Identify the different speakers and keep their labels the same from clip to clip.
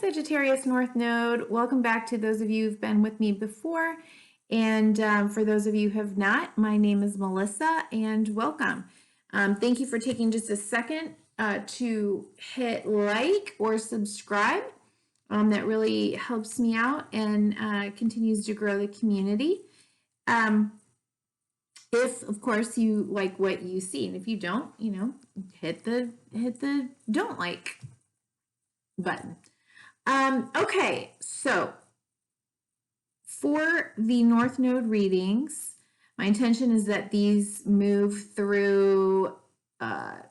Speaker 1: Sagittarius North Node. Welcome back to those of you who've been with me before. And for those of you who have not, my name is Melissa and welcome. Thank you for taking just a second to hit like or subscribe. That really helps me out and continues to grow the community. If, of course, you like what you see, and if you don't, hit the don't like button. Okay, so for the North Node readings, my intention is that these move through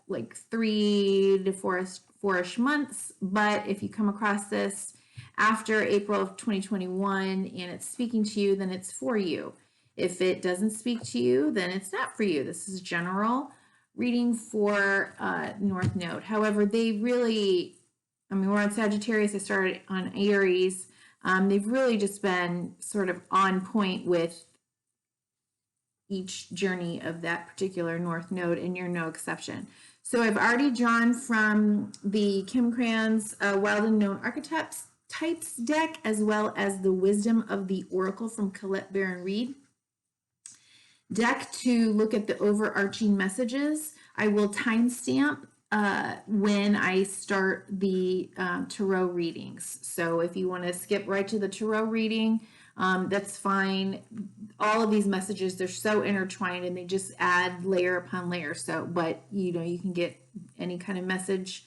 Speaker 1: like 3 to 4-ish months, but if you come across this after April of 2021 and it's speaking to you, then it's for you. If it doesn't speak to you, then it's not for you. This is general reading for North Node. However, they really, we're on Sagittarius. I started on Aries. They've really just been sort of on point with each journey of that particular North Node, and you're no exception. So I've already drawn from the Kim Cran's Wild and Known Archetypes Types deck, as well as the Wisdom of the Oracle from Colette Baron Reed deck to look at the overarching messages. I will timestamp when I start the tarot readings. So if you want to skip right to the tarot reading, that's fine. All of these messages, they're so intertwined and they just add layer upon layer. So, but you can get any kind of message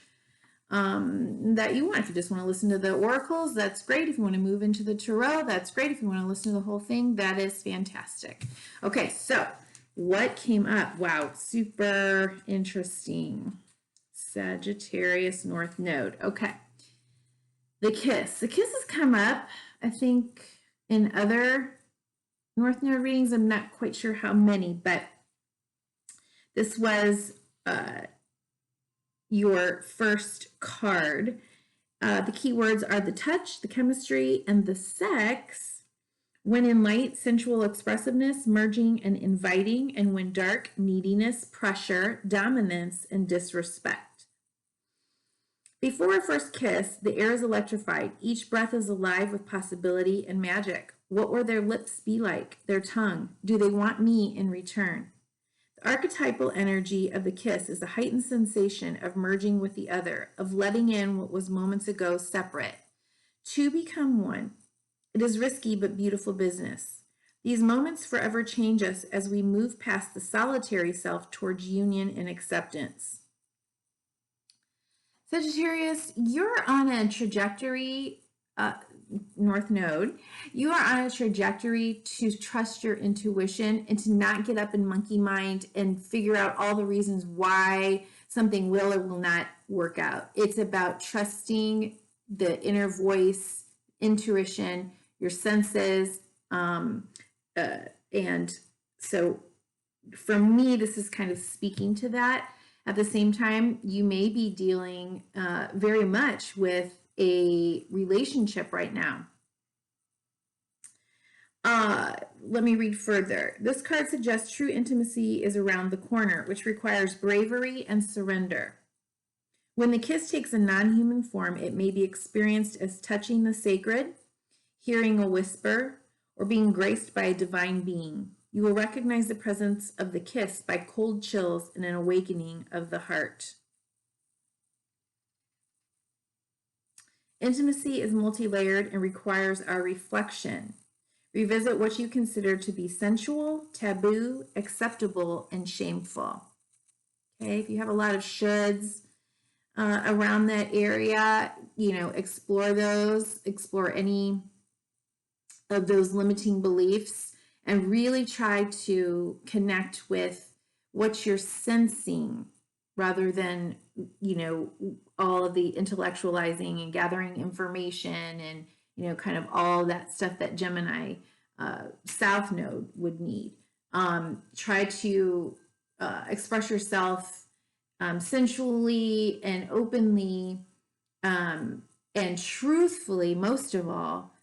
Speaker 1: that you want. If you just want to listen to the oracles, that's great. If you want to move into the tarot, that's great. If you want to listen to the whole thing, that is fantastic. Okay, so what came up? Wow, super interesting. Sagittarius North Node. Okay. The kiss. The kiss has come up, I think, in other North Node readings. I'm not quite sure how many, but this was your first card. The keywords are the touch, the chemistry, and the sex. When in light, sensual expressiveness, merging and inviting, and when dark, neediness, pressure, dominance, and disrespect. Before a first kiss, the air is electrified. Each breath is alive with possibility and magic. What will their lips be like? Their tongue? Do they want me in return? The archetypal energy of the kiss is a heightened sensation of merging with the other, of letting in what was moments ago separate. Two become one. It is risky but beautiful business. These moments forever change us as we move past the solitary self towards union and acceptance. Sagittarius, you're on a trajectory, North Node, you are on a trajectory to trust your intuition and to not get up in monkey mind and figure out all the reasons why something will or will not work out. It's about trusting the inner voice, intuition, your senses. And so for me, this is kind of speaking to that. At the same time, you may be dealing very much with a relationship right now. Let me read further. This card suggests true intimacy is around the corner, which requires bravery and surrender. When the kiss takes a non-human form, it may be experienced as touching the sacred, hearing a whisper, or being graced by a divine being. You will recognize the presence of the kiss by cold chills and an awakening of the heart. Intimacy is multi-layered and requires our reflection. Revisit what you consider to be sensual, taboo, acceptable, and shameful. Okay, if you have a lot of shoulds around that area, explore those, explore any of those limiting beliefs, and really try to connect with what you're sensing rather than, all of the intellectualizing and gathering information and, kind of all that stuff that Gemini South Node would need. Try to express yourself sensually and openly and truthfully, most of all,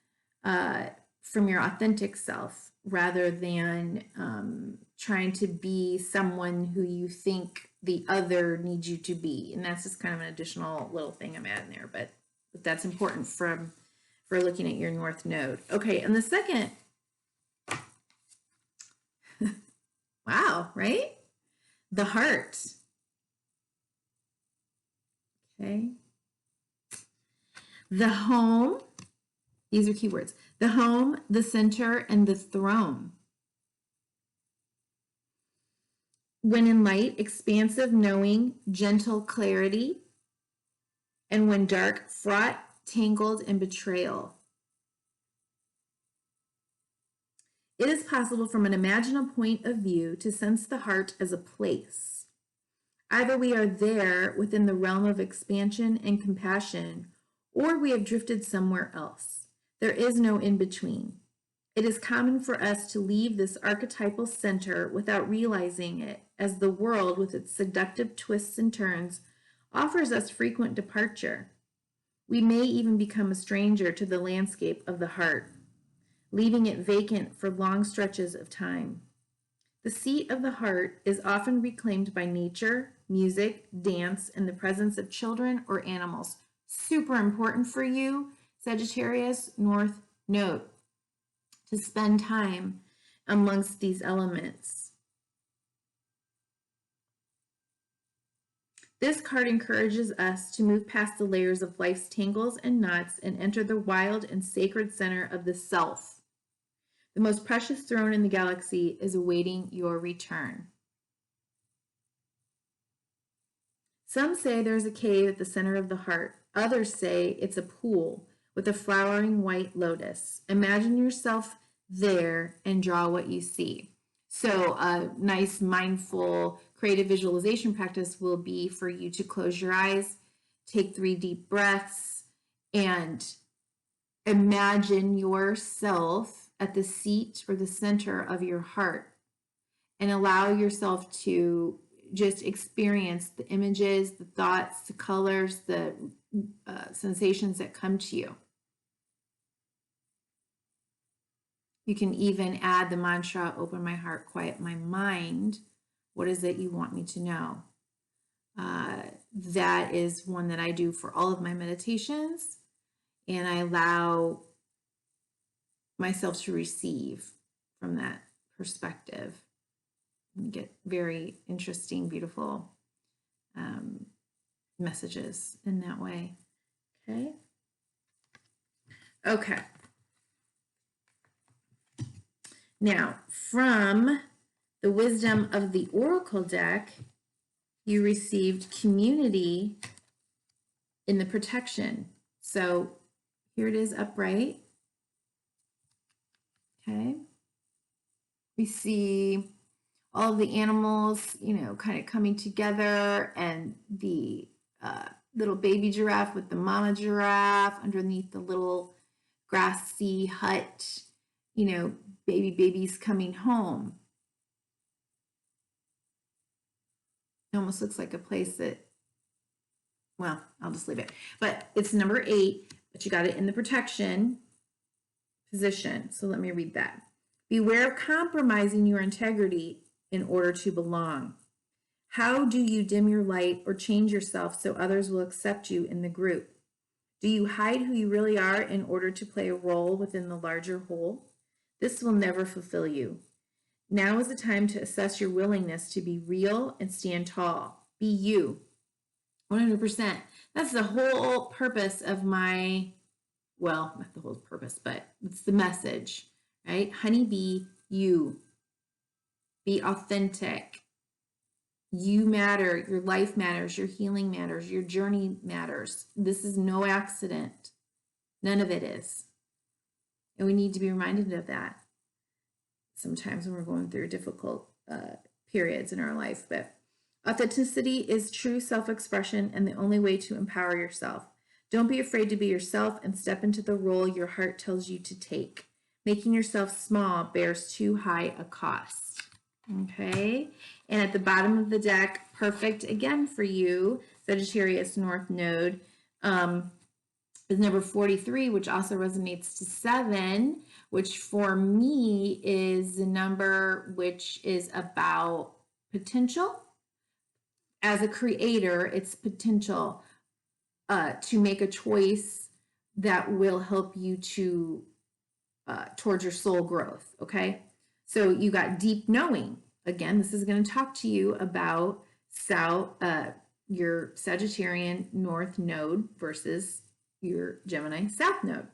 Speaker 1: from your authentic self, rather than trying to be someone who you think the other needs you to be. And that's just kind of an additional little thing I'm adding there, but But that's important for looking at your north node. Okay, and the second, wow, right? The heart. Okay. The home, these are keywords. The home, the center, and the throne. When in light, expansive knowing, gentle clarity. And when dark, fraught, tangled, and betrayal. It is possible from an imaginal point of view to sense the heart as a place. Either we are there within the realm of expansion and compassion, or we have drifted somewhere else. There is no in-between. It is common for us to leave this archetypal center without realizing it, as the world, with its seductive twists and turns, offers us frequent departure. We may even become a stranger to the landscape of the heart, leaving it vacant for long stretches of time. The seat of the heart is often reclaimed by nature, music, dance, and the presence of children or animals. Super important for you, Sagittarius North Node, to spend time amongst these elements. This card encourages us to move past the layers of life's tangles and knots and enter the wild and sacred center of the self. The most precious throne in the galaxy is awaiting your return. Some say there's a cave at the center of the heart. Others say it's a pool with a flowering white lotus. Imagine yourself there and draw what you see. So a nice mindful creative visualization practice will be for you to close your eyes, take 3 deep breaths, and imagine yourself at the seat or the center of your heart, and allow yourself to just experience the images, the thoughts, the colors, the sensations that come to you. You can even add the mantra, open my heart, quiet my mind. What is it you want me to know? That is one that I do for all of my meditations, and I allow myself to receive from that perspective and get very interesting, beautiful messages in that way. Okay. Okay. Now, from the wisdom of the Oracle deck, you received community in the protection. So here it is upright. Okay. We see all of the animals, you know, kind of coming together, and the little baby giraffe with the mama giraffe underneath the little grassy hut, you know, babies coming home. It almost looks like a place that, well, I'll just leave it. But it's number 8, but you got it in the protection position. So let me read that. Beware of compromising your integrity in order to belong. How do you dim your light or change yourself so others will accept you in the group? Do you hide who you really are in order to play a role within the larger whole? This will never fulfill you. Now is the time to assess your willingness to be real and stand tall. Be you. 100%. That's the whole purpose of my, well, not the whole purpose, but it's the message, right? Honey, be you. Be authentic. You matter. Your life matters. Your healing matters. Your journey matters. This is no accident. None of it is. And we need to be reminded of that sometimes when we're going through difficult periods in our life. But authenticity is true self-expression and the only way to empower yourself. Don't be afraid to be yourself and step into the role your heart tells you to take. Making yourself small bears too high a cost. Okay, and at the bottom of the deck, perfect again for you, Sagittarius North Node, is number 43, which also resonates to 7, which for me is the number which is about potential. As a creator, it's potential to make a choice that will help you to towards your soul growth. Okay, so you got deep knowing. Again, this is going to talk to you about your Sagittarian North Node versus your Gemini South Node.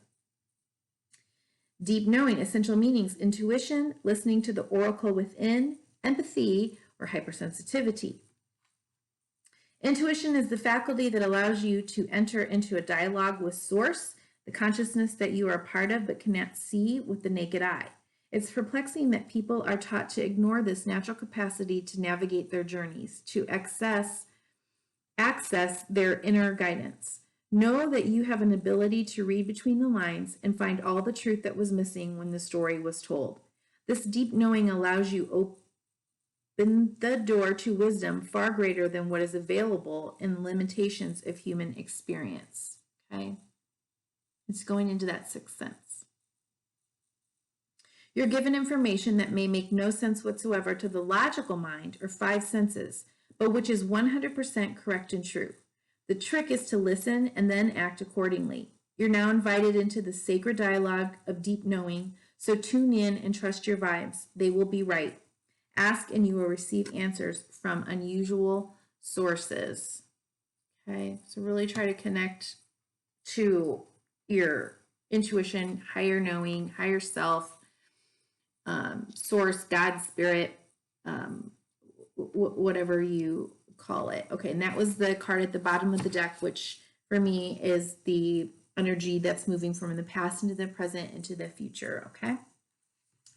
Speaker 1: Deep knowing, essential meanings, intuition, listening to the oracle within, empathy, or hypersensitivity. Intuition is the faculty that allows you to enter into a dialogue with source, the consciousness that you are a part of but cannot see with the naked eye. It's perplexing that people are taught to ignore this natural capacity to navigate their journeys, to access their inner guidance. Know that you have an ability to read between the lines and find all the truth that was missing when the story was told. This deep knowing allows you open the door to wisdom far greater than what is available in limitations of human experience. Okay? It's going into that sixth sense. You're given information that may make no sense whatsoever to the logical mind or five senses, but which is 100% correct and true. The trick is to listen and then act accordingly. You're now invited into the sacred dialogue of deep knowing, so tune in and trust your vibes. They will be right. Ask and you will receive answers from unusual sources. Okay, so really try to connect to your intuition, higher knowing, higher self, source, God, spirit, whatever you call it. Okay, and that was the card at the bottom of the deck, which for me is the energy that's moving from the past into the present into the future. Okay,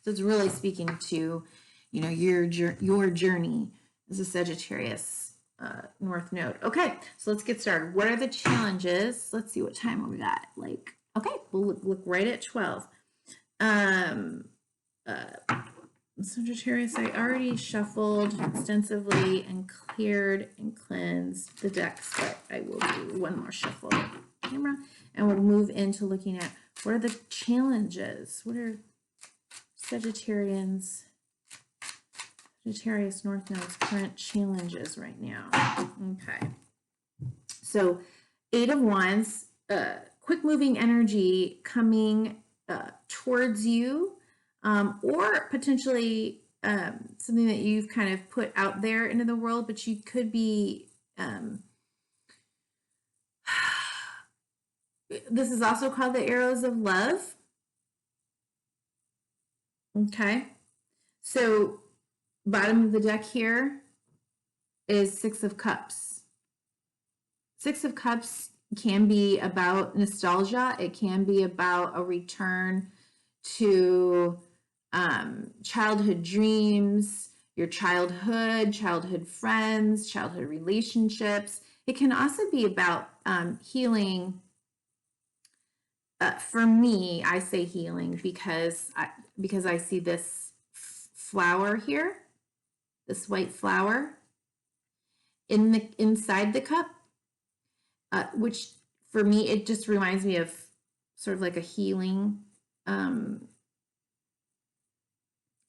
Speaker 1: so it's really speaking to, you know, your journey as a Sagittarius North Node. Okay, so let's get started. What are the challenges? Let's see what time we got. Like, okay, we'll look right at 12. Sagittarius, I already shuffled extensively and cleared and cleansed the decks, but I will do one more shuffle camera and we'll move into looking at what are the challenges. What are Sagittarius North Node's current challenges right now? Okay. So 8 of Wands, quick moving energy coming towards you, or potentially something that you've kind of put out there into the world, but you could be, this is also called the arrows of love. Okay. So bottom of the deck here is 6 of Cups. 6 of Cups can be about nostalgia. It can be about a return to childhood dreams, your childhood friends, childhood relationships. It can also be about healing. For me, I say healing because I see this flower here, this white flower inside the cup, which for me, it just reminds me of sort of like a healing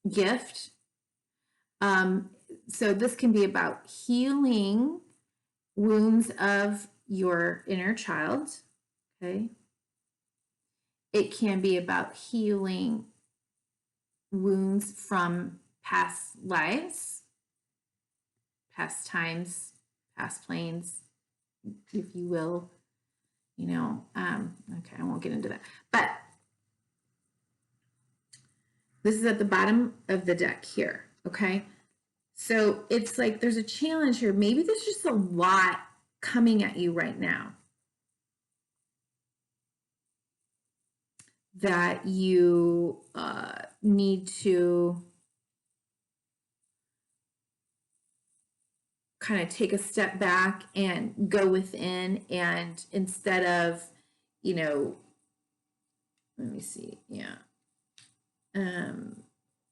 Speaker 1: gift. So this can be about healing wounds of your inner child. Okay. It can be about healing wounds from past lives, past times, past planes, if you will. You know, okay, I won't get into that. But this is at the bottom of the deck here, okay? So it's like there's a challenge here. Maybe there's just a lot coming at you right now that you need to kind of take a step back and go within, and instead of, you know, let me see, yeah,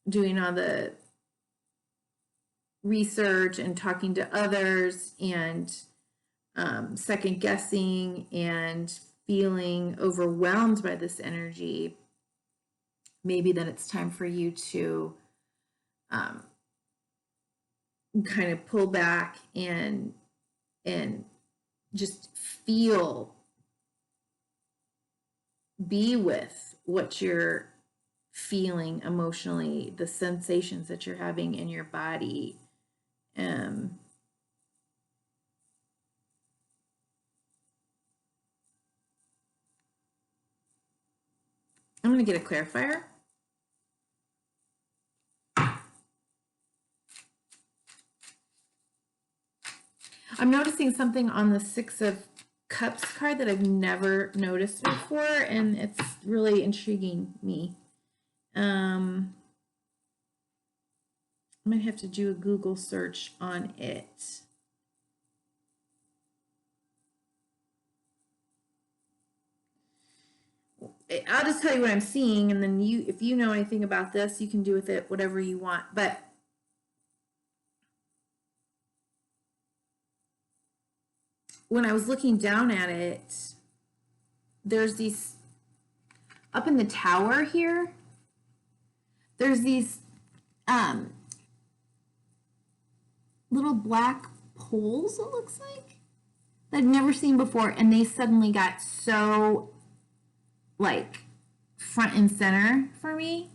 Speaker 1: doing all the research and talking to others and second guessing and feeling overwhelmed by this energy, maybe then it's time for you to kind of pull back and just feel be with what you're feeling emotionally, the sensations that you're having in your body. I'm going to get a clarifier. I'm noticing something on the Six of Cups card that I've never noticed before, and it's really intriguing me. I might have to do a Google search on it. I'll just tell you what I'm seeing, and then you, if you know anything about this, you can do with it whatever you want. But when I was looking down at it, there's these, up in the tower here, there's these little black poles, it looks like, that I've never seen before, and they suddenly got so like front and center for me.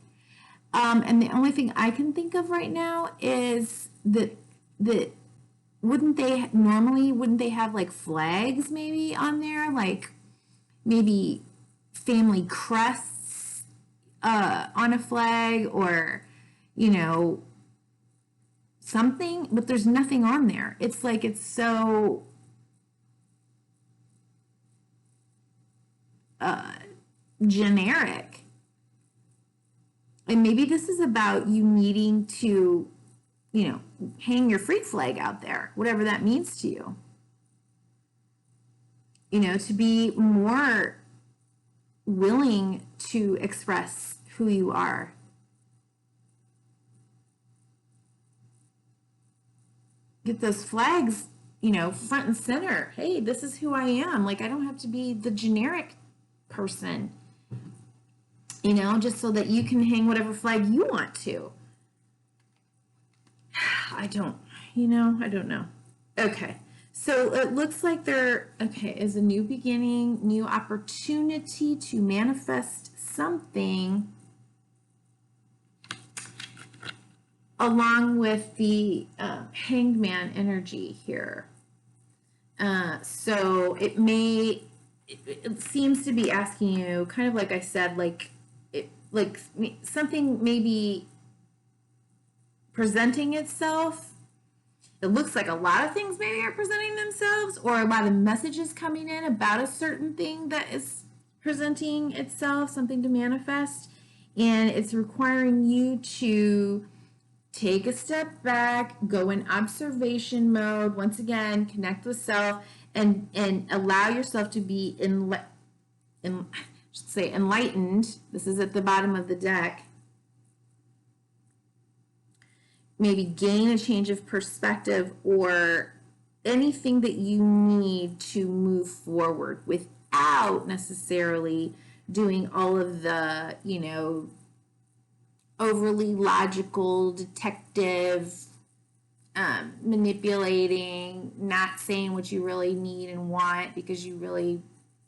Speaker 1: And the only thing I can think of right now is that wouldn't they have like flags maybe on there, like maybe family crests on a flag, or something, but there's nothing on there. It's like it's so generic. And maybe this is about you needing to, hang your freak flag out there, whatever that means to you. To be more willing to express who you are. Get those flags, front and center. Hey, this is who I am. Like, I don't have to be the generic person, just so that you can hang whatever flag you want to. I don't know. Okay. So it looks like there, is a new beginning, new opportunity to manifest something, along with the Hanged Man energy here. So it seems to be asking you, kind of like I said, like something maybe presenting itself. It looks like a lot of things maybe are presenting themselves, or a lot of messages coming in about a certain thing that is presenting itself, something to manifest, and it's requiring you to take a step back, go in observation mode, once again, connect with self, and allow yourself to be enlightened. This is at the bottom of the deck. Maybe gain a change of perspective, or anything that you need to move forward without necessarily doing all of the, overly logical, detective, manipulating, not saying what you really need and want because you really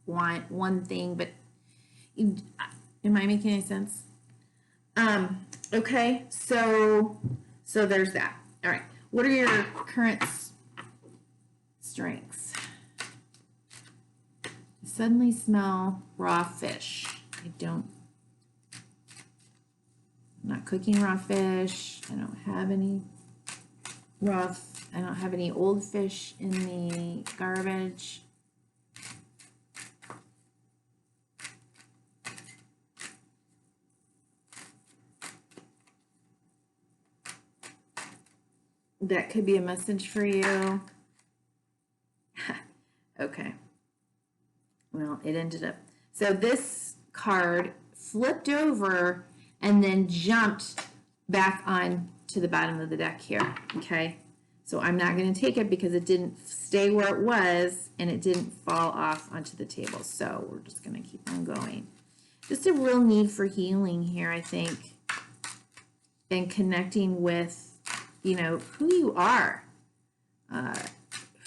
Speaker 1: want one thing, but am I making any sense? Okay, so there's that. All right, what are your current strengths? I suddenly smell raw fish. I'm not cooking raw fish. I don't have any old fish in the garbage. That could be a message for you. Okay. Well, it ended up. So this card flipped over and then jumped back on to the bottom of the deck here. Okay. So I'm not going to take it because it didn't stay where it was and it didn't fall off onto the table. So we're just going to keep on going. Just a real need for healing here, I think, and connecting with, who you are.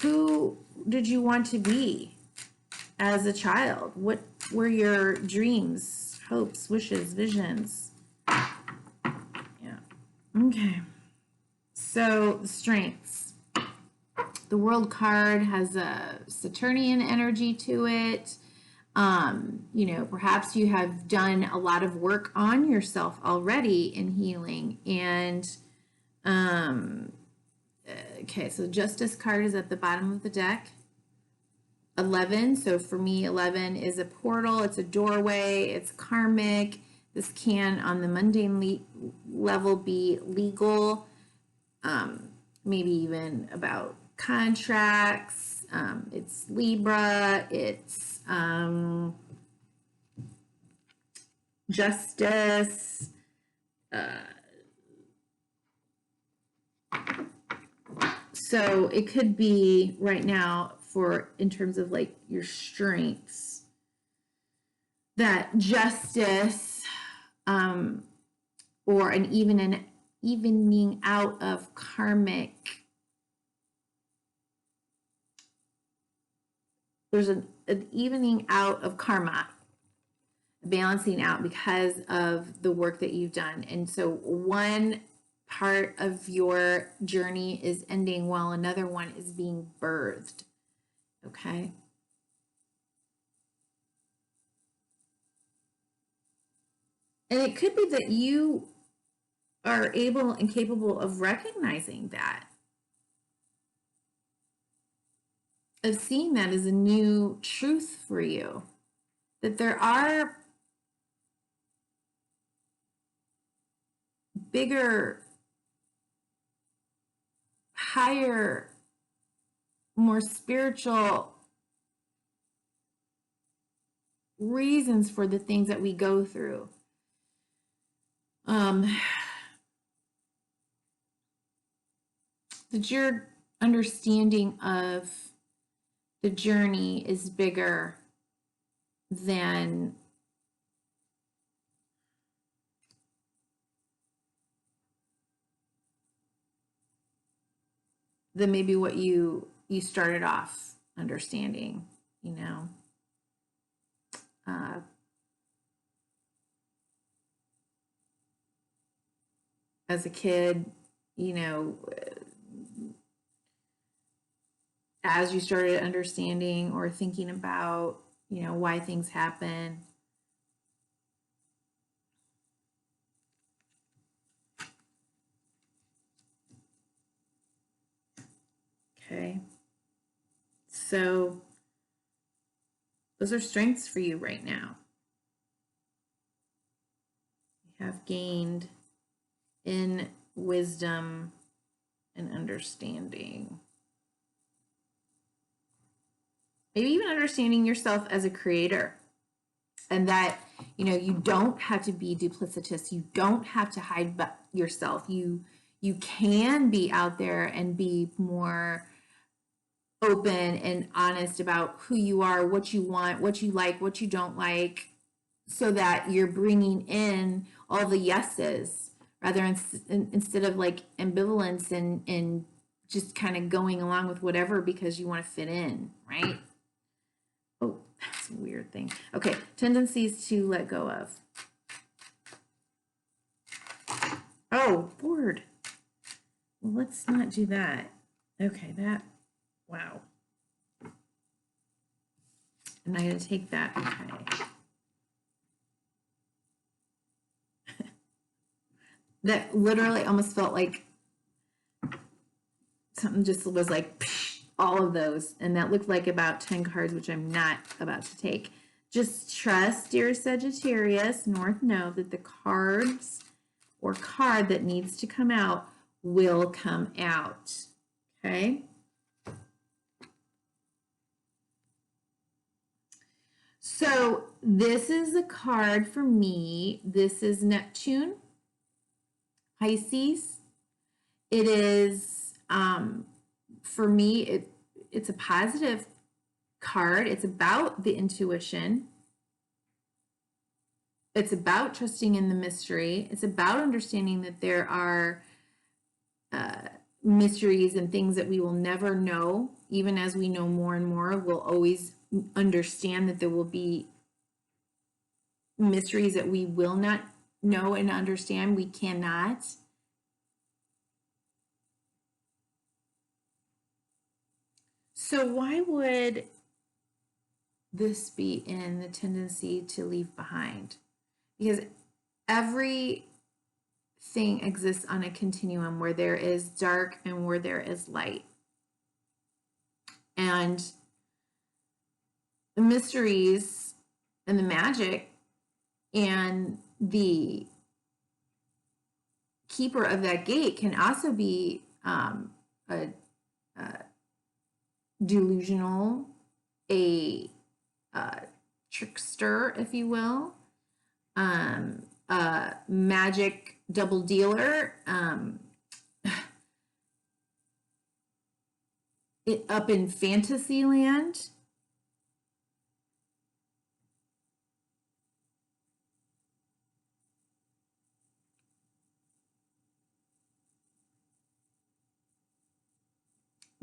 Speaker 1: Who did you want to be as a child? What were your dreams, hopes, wishes, visions. Yeah. Okay. So the strengths. The World card has a Saturnian energy to it. You know, perhaps you have done a lot of work on yourself already in healing. And, okay, so Justice card is at the bottom of the deck. 11, so for me, 11 is a portal, it's a doorway, it's karmic. This can, on the mundane level, be legal, maybe even about contracts. It's Libra, it's justice. So it could be right now for, in terms of like your strengths, that justice, or an evening out of karmic. There's an evening out of karma, balancing out because of the work that you've done. And so one part of your journey is ending while another one is being birthed. Okay. And it could be that you are able and capable of recognizing that, of seeing that as a new truth for you, that there are bigger, higher, more spiritual reasons for the things that we go through. That your understanding of the journey is bigger than maybe what you started off understanding, you know. As a kid, you know, as you started understanding or thinking about, you know, why things happen. Okay. So those are strengths for you right now. You have gained in wisdom and understanding. Maybe even understanding yourself as a creator, and that, you know, you don't have to be duplicitous. You don't have to hide yourself. You can be out there and be more open and honest about who you are, what you want, what you like, what you don't like, so that you're bringing in all the yeses rather instead of like ambivalence and just kind of going along with whatever because you want to fit in, right? Oh, that's a weird thing. Okay, tendencies to let go of. Oh, bored. Well, let's not do that. Okay, that, wow. I'm not going to take that. Okay. That literally almost felt like something just was like psh, all of those. And that looked like about 10 cards, which I'm not about to take. Just trust, dear Sagittarius, North Node, that the cards or card that needs to come out will come out. Okay? So this is a card for me. This is Neptune, Pisces. It is, for me, it's a positive card. It's about the intuition. It's about trusting in the mystery. It's about understanding that there are mysteries and things that we will never know. Even as we know more and more, we'll always understand that there will be mysteries that we will not know and understand. We cannot. So why would this be in the tendency to leave behind? Because everything exists on a continuum where there is dark and where there is light. And the mysteries and the magic and the keeper of that gate can also be a delusional, a trickster, if you will, a magic double dealer, up in fantasy land.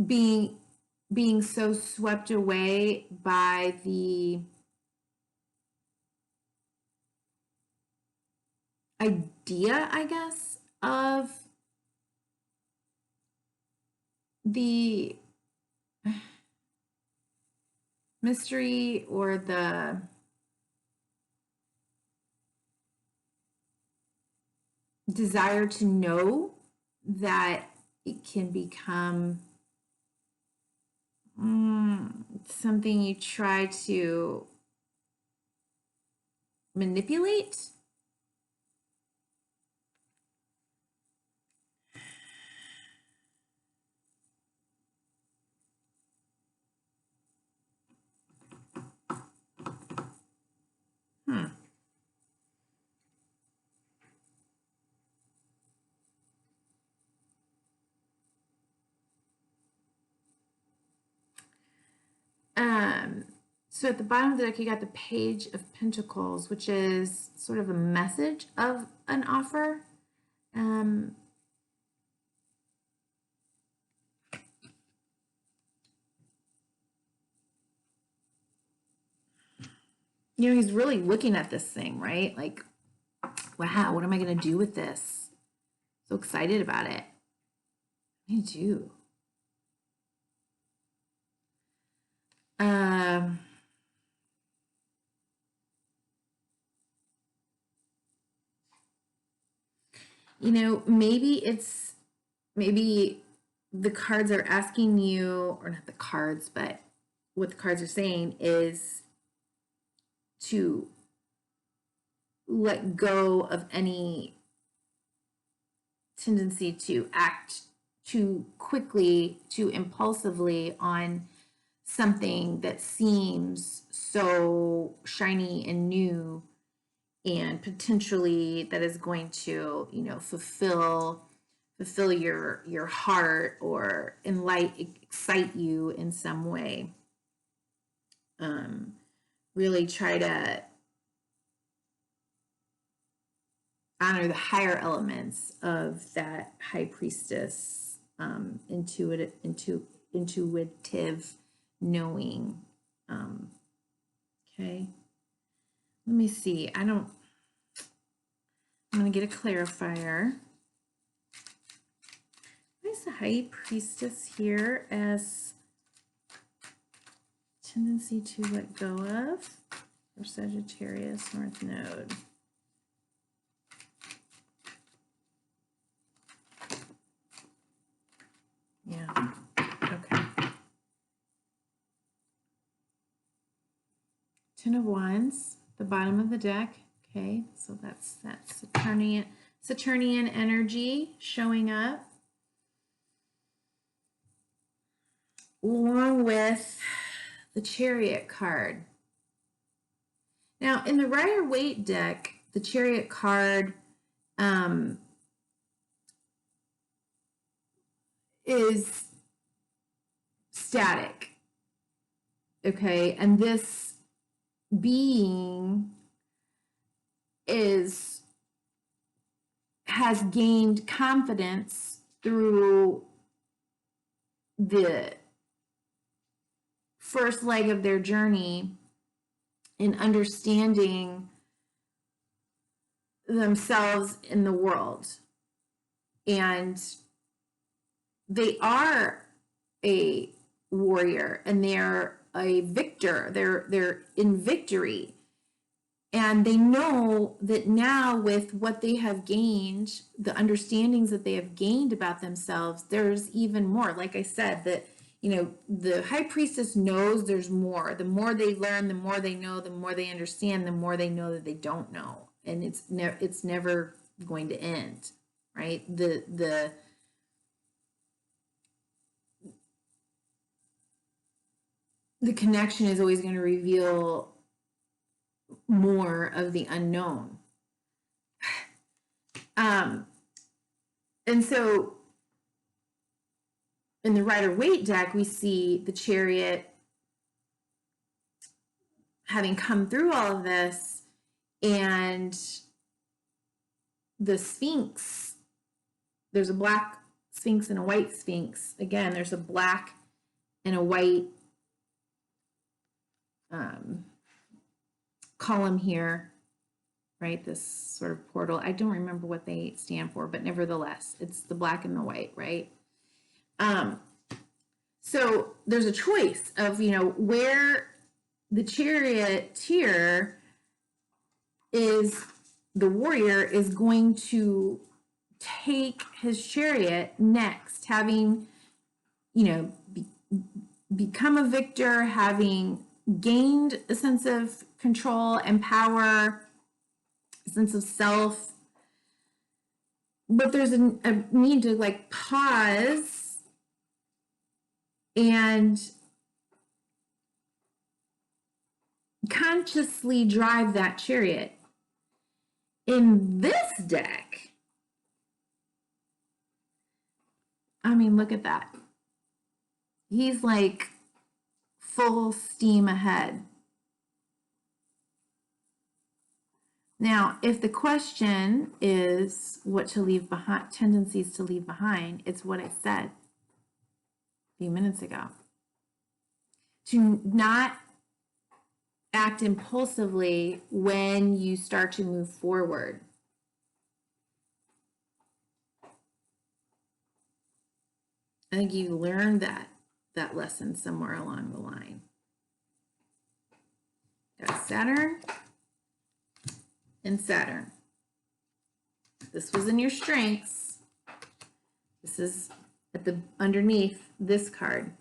Speaker 1: Being so swept away by the idea, I guess, of the mystery or the desire to know, that it can become something you try to manipulate. So at the bottom of the deck, you got the Page of Pentacles, which is sort of a message of an offer. You know, he's really looking at this thing, right? Like, wow, what am I going to do with this? So excited about it. Me too. You know, maybe the cards are asking you, or not the cards, but what the cards are saying is to let go of any tendency to act too quickly, too impulsively on something that seems so shiny and new, and potentially that is going to, you know, fulfill your heart or excite you in some way. Really try to honor the higher elements of that high priestess, intuitive knowing. Okay. Let me see. I'm going to get a clarifier. Why is the high priestess here as tendency to let go of for Sagittarius North Node? Yeah. Okay. 10 of Wands, the bottom of the deck. Okay, so that's Saturnian energy showing up, along with the Chariot card. Now, in the Rider-Waite deck, the Chariot card is static. Okay, and this being has gained confidence through the first leg of their journey in understanding themselves in the world. And they are a warrior and they're a victor. They're in victory. And they know that now, with what they have gained, the understandings that they have gained about themselves, there's even more. Like I said, that, the high priestess knows there's more. The more they learn, the more they know, the more they understand, the more they know that they don't know. And it's never going to end, right? The connection is always going to reveal more of the unknown. And so in the Rider-Waite deck, we see the Chariot having come through all of this, and the Sphinx, there's a black Sphinx and a white Sphinx. Again, there's a black and a white column here, right? This sort of portal. I don't remember what they stand for, but nevertheless, it's the black and the white, right? So there's a choice of, where the charioteer is, the warrior is going to take his chariot next, having, become a victor, having gained a sense of control and power, a sense of self. But there's a need to pause and consciously drive that chariot. In this deck, I mean, look at that. He's full steam ahead. Now, if the question is what to leave behind, tendencies to leave behind, it's what I said a few minutes ago. To not act impulsively when you start to move forward. I think you learned that lesson somewhere along the line. Got Saturn and Saturn. This was in your strengths. This is at the underneath this card.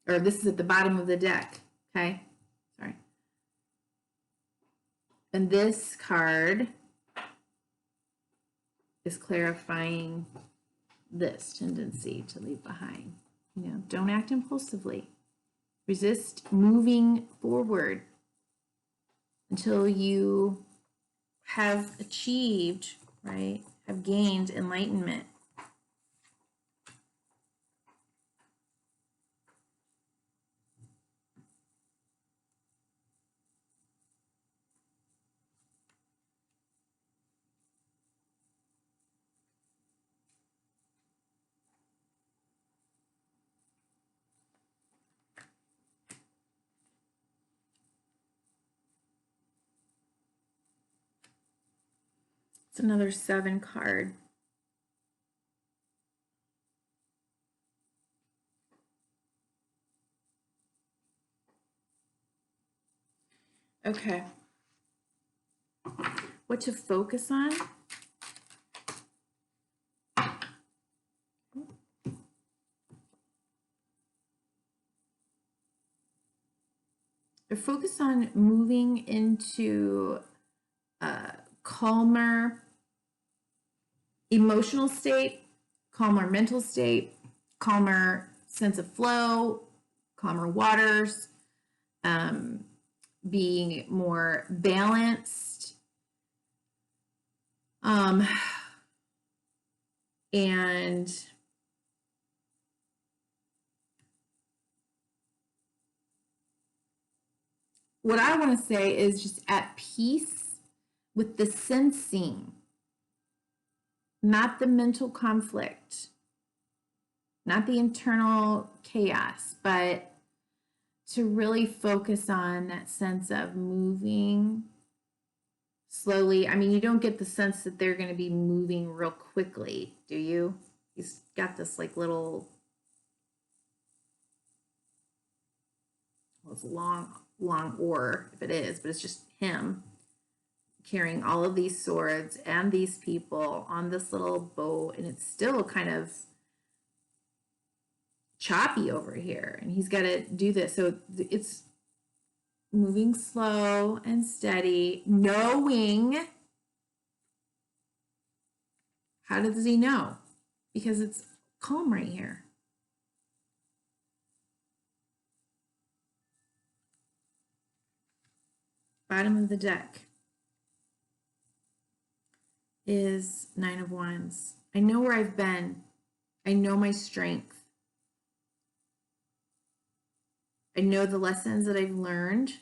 Speaker 1: Or this is at the bottom of the deck, okay? Sorry. And this card is clarifying this tendency to leave behind. Don't act impulsively. Resist moving forward until you have achieved, right? Have gained enlightenment. It's another 7 card. Okay. What to focus on? Focus on moving into a calmer emotional state, calmer mental state, calmer sense of flow, calmer waters, being more balanced, and what I want to say is just at peace with the sensing, not the mental conflict, not the internal chaos, but to really focus on that sense of moving slowly. I mean, you don't get the sense that they're going to be moving real quickly, do you? He's got this like little, well, it's a long oar if it is, but it's just him carrying all of these swords and these people on this little boat, and it's still kind of choppy over here, and he's got to do this. So it's moving slow and steady, knowing. How does he know? Because it's calm right here. Bottom of the deck is Nine of Wands. I know where I've been. I know my strength. I know the lessons that I've learned.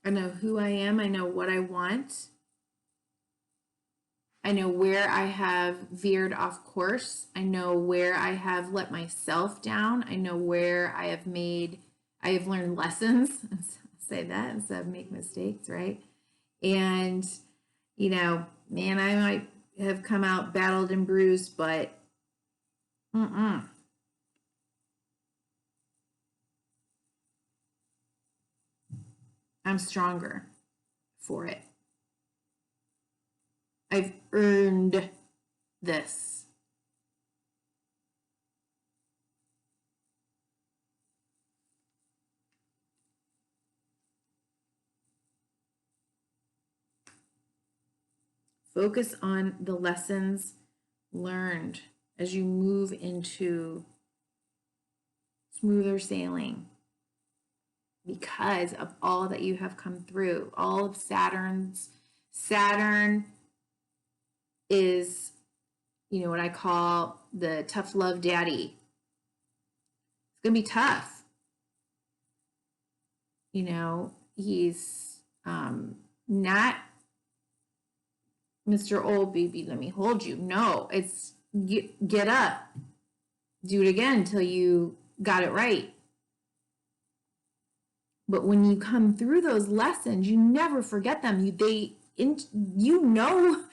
Speaker 1: I know who I am. I know what I want. I know where I have veered off course. I know where I have let myself down. I know where I have learned lessons. I'll say that instead of make mistakes, right? And, you know, man, I might have come out battled and bruised, but I'm stronger for it. I've earned this. Focus on the lessons learned as you move into smoother sailing because of all that you have come through. All of Saturn is, you know, what I call the tough love daddy. It's going to be tough. You know, he's not Mr. Old Baby, let me hold you. No, it's get up. Do it again until you got it right. But when you come through those lessons, you never forget them. You know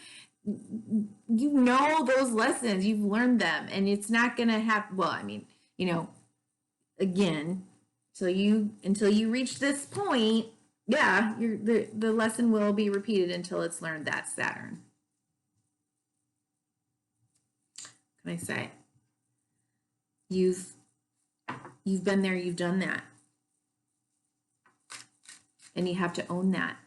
Speaker 1: those lessons. You've learned them, and it's not going to happen. Well, I mean, you know, again, until you reach this point, yeah, the lesson will be repeated until it's learned. That's Saturn. Can I say? You've been there, you've done that. And you have to own that.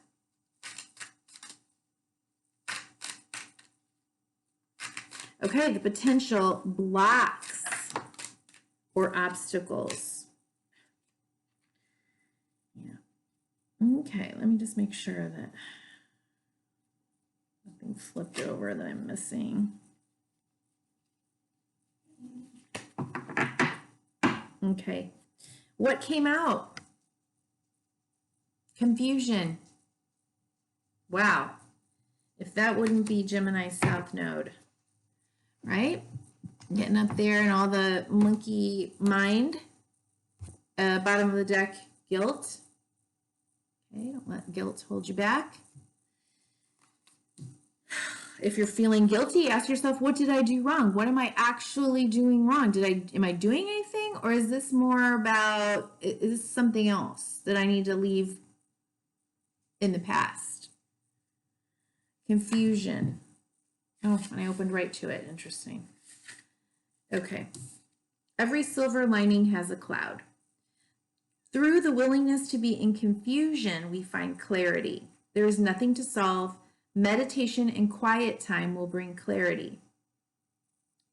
Speaker 1: Okay, the potential blocks or obstacles. Yeah. Okay, let me just make sure that nothing flipped over that I'm missing. Okay. What came out? Confusion. Wow. If that wouldn't be Gemini South Node, right? Getting up there and all the monkey mind. Bottom of the deck, guilt. Okay, don't let guilt hold you back. If you're feeling guilty, ask yourself, what did I do wrong? What am I actually doing wrong? Am I doing anything? Or is this more about, is this something else that I need to leave in the past? Confusion. Oh, and I opened right to it. Interesting. Okay. Every silver lining has a cloud. Through the willingness to be in confusion, we find clarity. There is nothing to solve. Meditation and quiet time will bring clarity.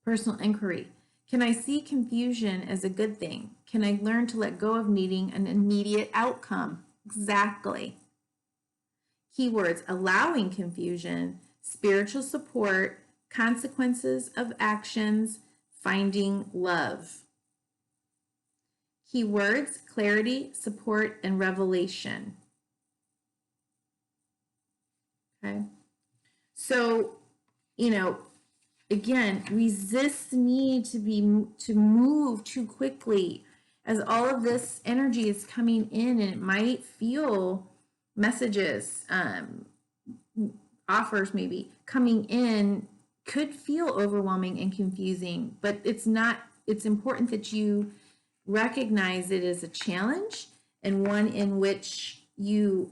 Speaker 1: Personal inquiry. Can I see confusion as a good thing? Can I learn to let go of needing an immediate outcome? Exactly. Keywords: allowing confusion, spiritual support, consequences of actions, finding love. Keywords: clarity, support, and revelation. Okay. So, you know, again, resist the need to move too quickly as all of this energy is coming in, and it might feel messages, offers maybe coming in could feel overwhelming and confusing, but it's not. It's important that you recognize it as a challenge and one in which you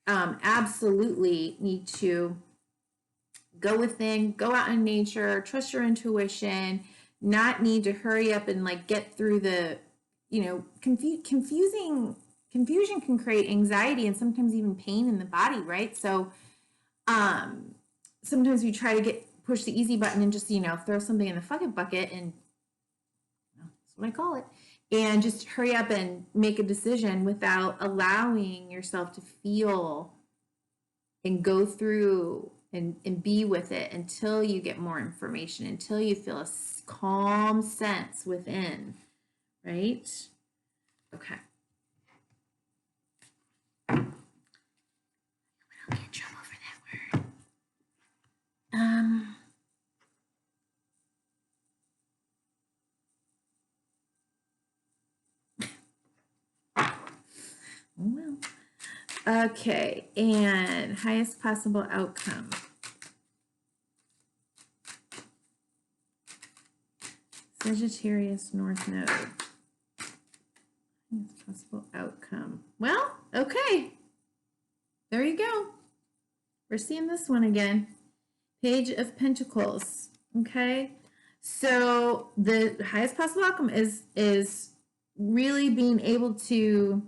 Speaker 1: absolutely need to go within, go out in nature, trust your intuition, not need to hurry up and like get through the, confusion can create anxiety and sometimes even pain in the body, right? So sometimes we try to push the easy button and just, throw something in the fucking bucket, and that's what I call it, and just hurry up and make a decision without allowing yourself to feel and go through and be with it until you get more information, until you feel a calm sense within, right? Okay. I don't get in trouble for that word. Well, okay, and highest possible outcome. Sagittarius North Node. Highest possible outcome. Well, okay. There you go. We're seeing this one again. Page of Pentacles. Okay. So the highest possible outcome is really being able to,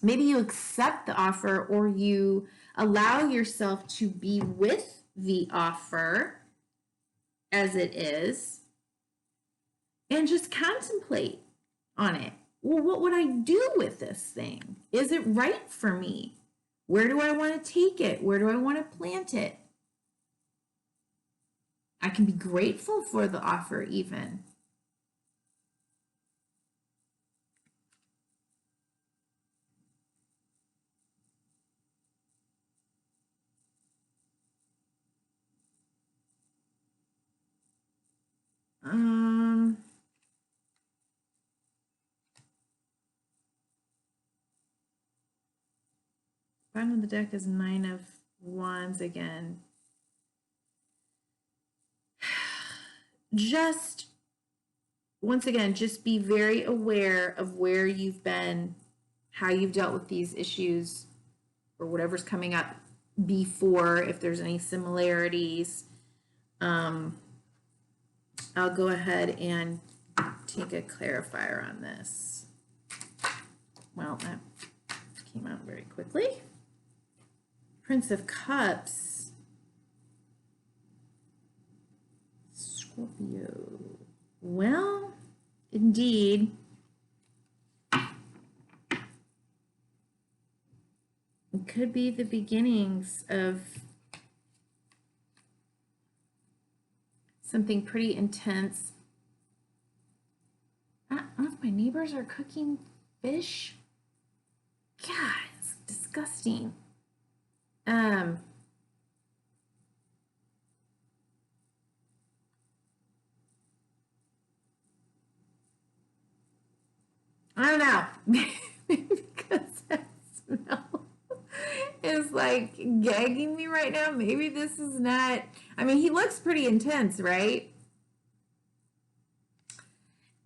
Speaker 1: maybe you accept the offer or you allow yourself to be with the offer as it is and just contemplate on it. Well, what would I do with this thing? Is it right for me? Where do I want to take it? Where do I want to plant it? I can be grateful for the offer even. Bottom of the deck is 9 of Wands again. Just, once again, just be very aware of where you've been, how you've dealt with these issues or whatever's coming up before, if there's any similarities. I'll go ahead and take a clarifier on this. Well, that came out very quickly. Prince of Cups. Scorpio. Well, indeed. It could be the beginnings of something pretty intense. I don't know if my neighbors are cooking fish. God, it's disgusting. I don't know. Because that smell is like gagging me right now. Maybe this is not, I mean, he looks pretty intense, right?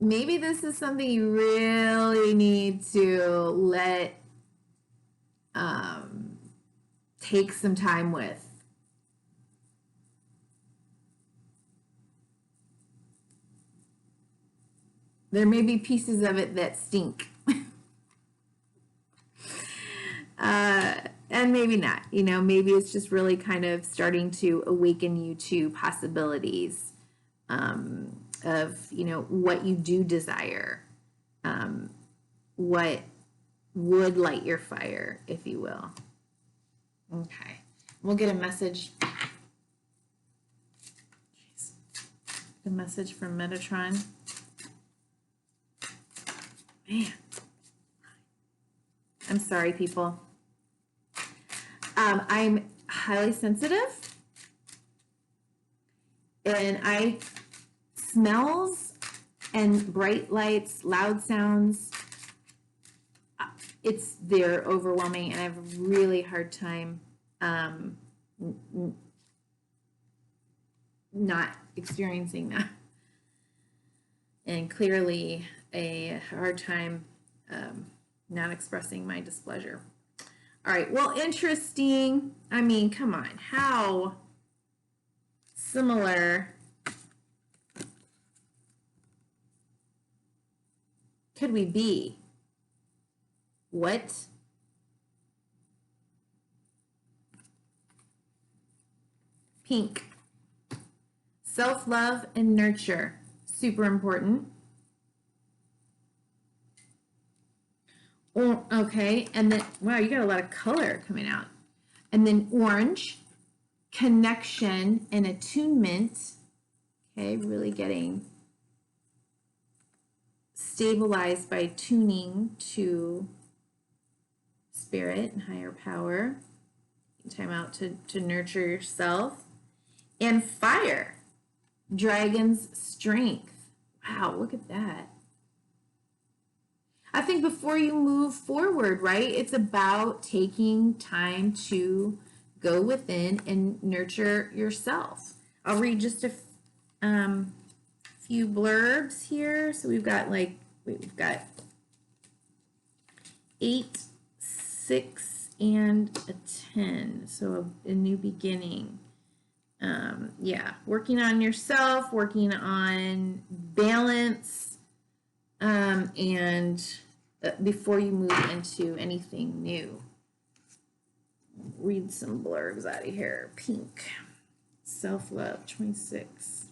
Speaker 1: Maybe this is something you really need to let take some time with. There may be pieces of it that stink. And maybe not. Maybe it's just really kind of starting to awaken you to possibilities of, what you do desire, what would light your fire, if you will. Okay. We'll get a message. A message from Metatron. Man. I'm sorry, people. I'm highly sensitive, and I smells and bright lights, loud sounds, they're overwhelming, and I have a really hard time not experiencing that. And clearly a hard time not expressing my displeasure. All right, well, interesting. I mean, come on, how similar could we be? What? Pink. Self-love and nurture. Super important. Oh, okay, and then, wow, you got a lot of color coming out. And then orange, connection and attunement. Okay, really getting stabilized by tuning to spirit and higher power. Time out to nurture yourself. And fire, dragon's strength. Wow, look at that. I think before you move forward, right, it's about taking time to go within and nurture yourself. I'll read just a few blurbs here. So we've got 8, 6, and a 10. So a new beginning. Yeah, working on yourself, working on balance, and before you move into anything new. Read some blurbs out of here. Pink, self-love, 26.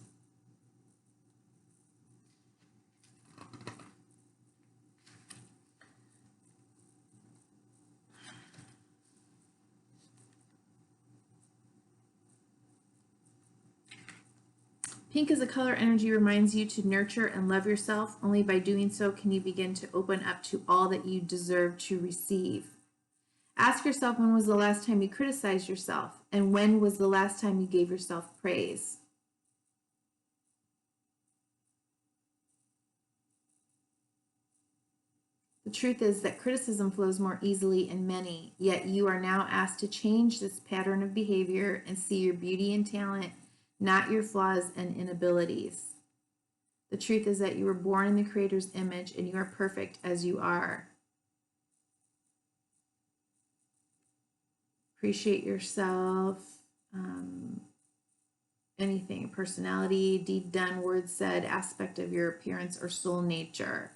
Speaker 1: Pink as a color energy reminds you to nurture and love yourself. Only by doing so can you begin to open up to all that you deserve to receive. Ask yourself, when was the last time you criticized yourself? And when was the last time you gave yourself praise? The truth is that criticism flows more easily in many, yet you are now asked to change this pattern of behavior and see your beauty and talent, not your flaws and inabilities. The truth is that you were born in the Creator's image and you are perfect as you are. Appreciate yourself. Anything, personality, deed done, word said, aspect of your appearance or soul nature.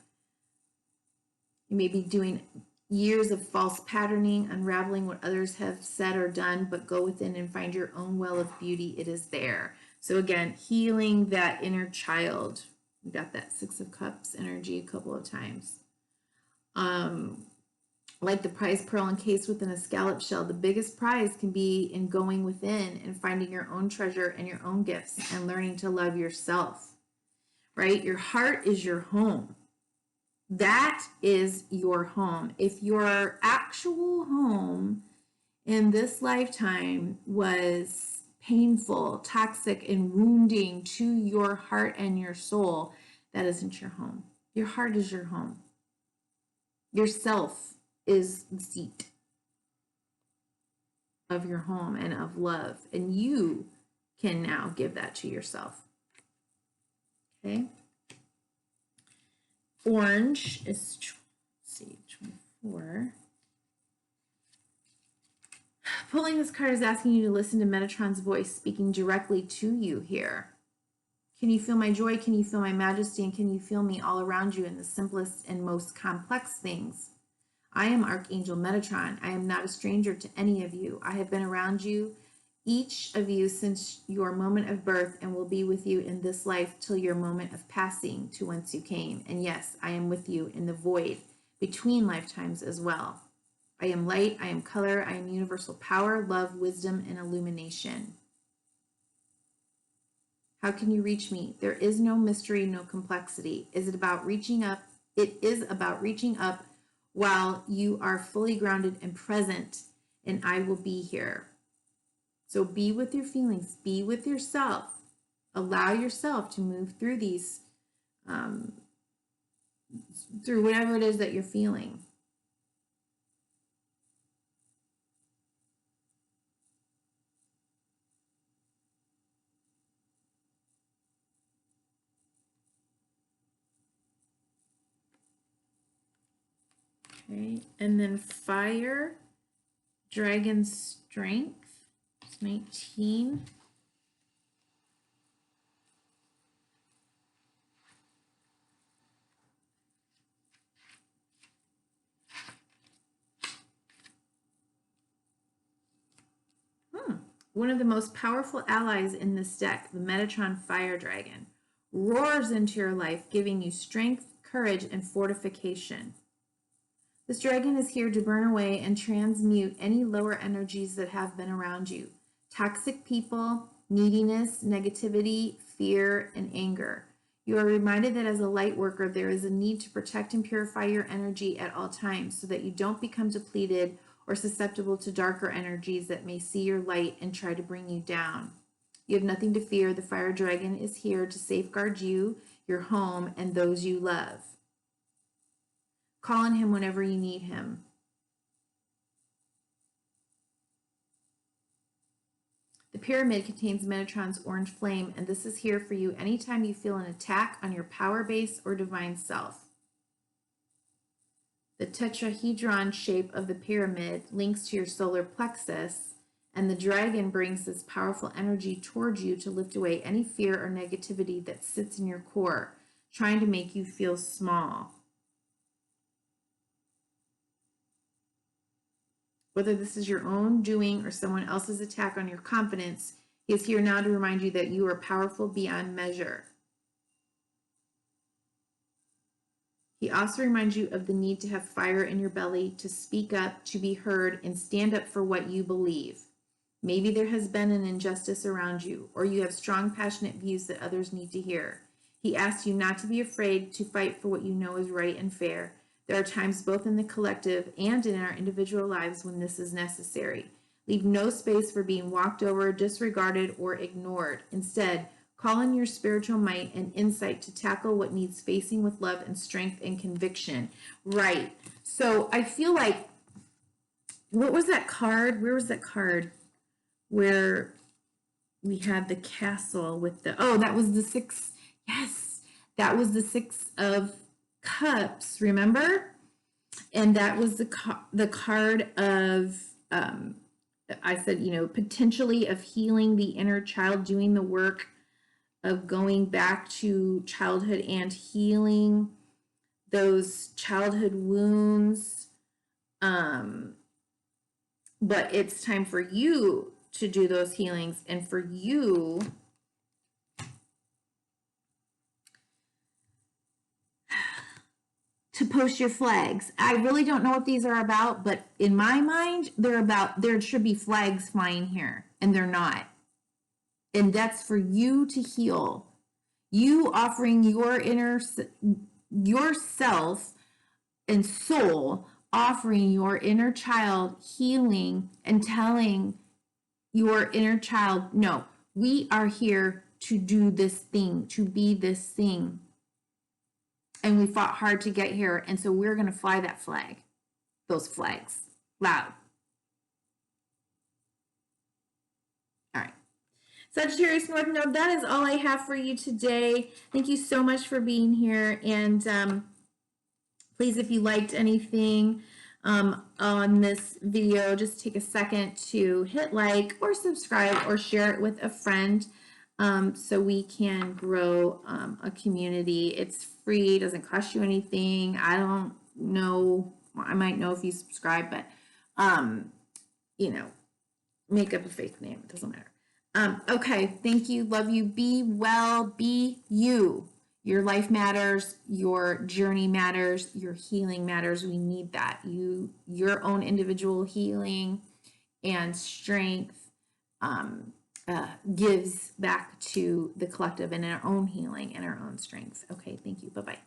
Speaker 1: You may be doing years of false patterning, unraveling what others have said or done, but go within and find your own well of beauty. It is there. So again, healing that inner child. We got that 6 of Cups energy a couple of times. Like the prize pearl encased within a scallop shell, the biggest prize can be in going within and finding your own treasure and your own gifts and learning to love yourself, right? Your heart is your home. That is your home. If your actual home in this lifetime was painful, toxic, and wounding to your heart and your soul, that isn't your home. Your heart is your home. Yourself is the seat of your home and of love, and you can now give that to yourself. Okay. Orange is, let's see, 24. Pulling this card is asking you to listen to Metatron's voice speaking directly to you here. Can you feel my joy? Can you feel my majesty? And can you feel me all around you in the simplest and most complex things? I am Archangel Metatron. I am not a stranger to any of you. I have been around you, each of you, since your moment of birth, and will be with you in this life till your moment of passing to whence you came. And yes, I am with you in the void between lifetimes as well. I am light, I am color, I am universal power, love, wisdom, and illumination. How can you reach me? There is no mystery, no complexity. Is it about reaching up? It is about reaching up while you are fully grounded and present, and I will be here. So be with your feelings, be with yourself. Allow yourself to move through these, through whatever it is that you're feeling. Okay, and then fire, dragon strength, 19. One of the most powerful allies in this deck, the Metatron Fire Dragon, roars into your life, giving you strength, courage, and fortification. This dragon is here to burn away and transmute any lower energies that have been around you. Toxic people, neediness, negativity, fear, and anger. You are reminded that as a light worker, there is a need to protect and purify your energy at all times so that you don't become depleted or susceptible to darker energies that may see your light and try to bring you down. You have nothing to fear. The fire dragon is here to safeguard you, your home, and those you love. Call on him whenever you need him. The pyramid contains Metatron's orange flame, and this is here for you anytime you feel an attack on your power base or divine self. The tetrahedron shape of the pyramid links to your solar plexus, and the dragon brings this powerful energy towards you to lift away any fear or negativity that sits in your core, trying to make you feel small. Whether this is your own doing or someone else's attack on your confidence, he is here now to remind you that you are powerful beyond measure. He also reminds you of the need to have fire in your belly, to speak up, to be heard, and stand up for what you believe. Maybe there has been an injustice around you, or you have strong, passionate views that others need to hear. He asks you not to be afraid to fight for what you know is right and fair. There are times both in the collective and in our individual lives when this is necessary. Leave no space for being walked over, disregarded, or ignored. Instead, call on your spiritual might and insight to tackle what needs facing with love and strength and conviction. Right. So I feel like, what was that card? Where was that card? Where we had the castle with the, oh, that was the 6. Yes, that was the 6 of Cups, remember? And that was the card of, I said, you know, potentially of healing the inner child, doing the work of going back to childhood and healing those childhood wounds. But it's time for you to do those healings and for you to post your flags. I really don't know what these are about, but in my mind, there should be flags flying here, and they're not. And that's for you to heal. You offering your yourself and soul, offering your inner child healing and telling your inner child, no, we are here to do this thing, to be this thing. And we fought hard to get here, and so we're going to fly that flag, those flags, loud. All right. Sagittarius North Node, that is all I have for you today. Thank you so much for being here. And please, if you liked anything on this video, just take a second to hit like or subscribe or share it with a friend so we can grow a community. It's free, doesn't cost you anything. I don't know, I might know if you subscribe, but you know, make up a fake name, it doesn't matter. Okay, thank you, love you, be well, be you. Your life matters, your journey matters, your healing matters. We need that. Your own individual healing and strength gives back to the collective and our own healing and our own strength. Okay, thank you. Bye-bye.